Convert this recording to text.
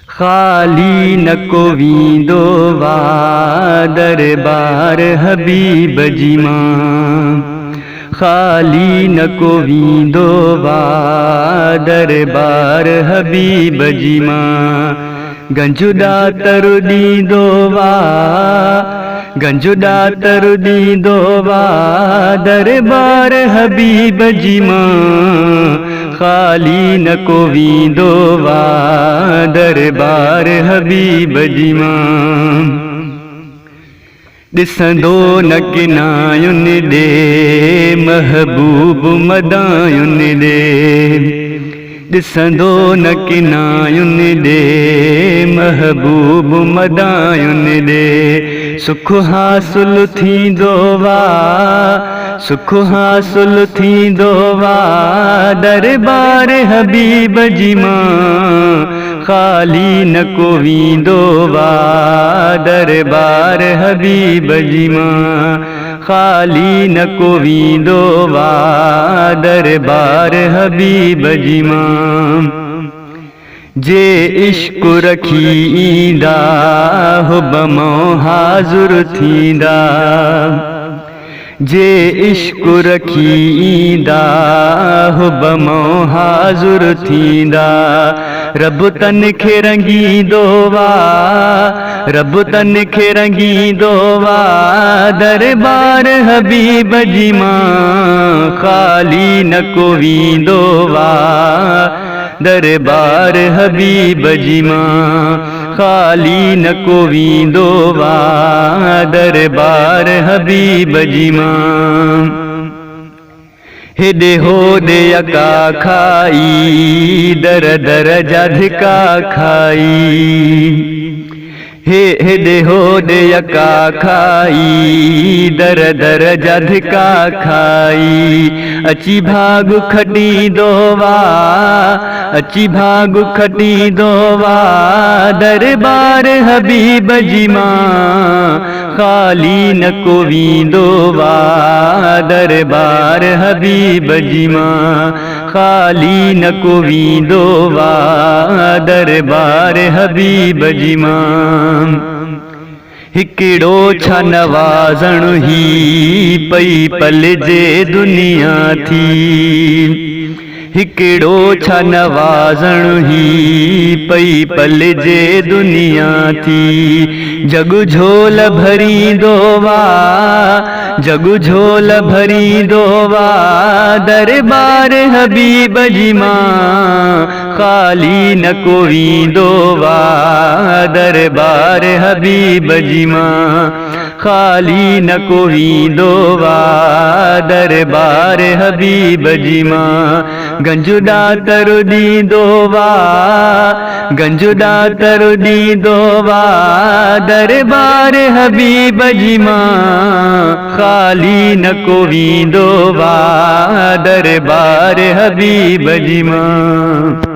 खाली न को वींदो वा दरबार हबीब जी मां। खाली न को वींदो वा दरबार हबीब जी मां। गंजुदा तरु ॾींदो वा, गंजुदा तरु ॾींदो वा दरबार हबीब जी मां। खाली न को वींदो वा दरबार हबीब जी मां। ॾिसंदो न किनायुनि ॾे महबूब मदायुनि ॾे। ॾिसंदो न किनायुनि ॾे महबूब मदायुनि ॾे। सुख हासिल थींदो वा, सुख हासिल थींदो वा दरबार हबीब जी मां। खाली न को वींदो वा दरबार हबीब जी मां। खाली न को वींदो वा दरबार हबीब जी मां। जे इश्क रखी ईंदा हुबमो हाज़ुर थींदा। जे इश्क रखी ईंदा हुबमो हाज़ुर थींदा। रब तन खे रंगींदो वा, रब तन खे रंगींदो वा दरबार हबीब जी मां। खाली न को वींदो वा दरबार हबीब जी मां। खाली न को वींदो वा दरबार हबीब जी मां। हेॾे होॾे यका खाई दर दर जा धिका खाई। हेॾे होॾे यका खाई दर दर जा धिका खाई। अची भाग खटींदो वा, अची भाग खटींदो वा दरबार हबीब जी मां। खाली न को वींदो वा दरबार हबीब जी मां। खाली न को वींदो वा दरबार हबीब जी मां। हिकिड़ो छा नवाज़ण ही पई पलिजे दुनिया थी। हिकिड़ो छा नवाज़ण ही पई पलिजे दुनिया थी। जग झोल भरींदो वा, जग झोल भरींदो वा दरबार हबीब जी मां। खाली न को वींदो वा दरबार हबीब जी मां। खाली न को वींदो वा दरबार हबीब जी मां। गंजुदा तरु ॾींदो वा, गंजुदा तरु ॾींदो वा दरबार हबीब जी मां। खाली न को वींदो वा दरबार हबीब जी मां।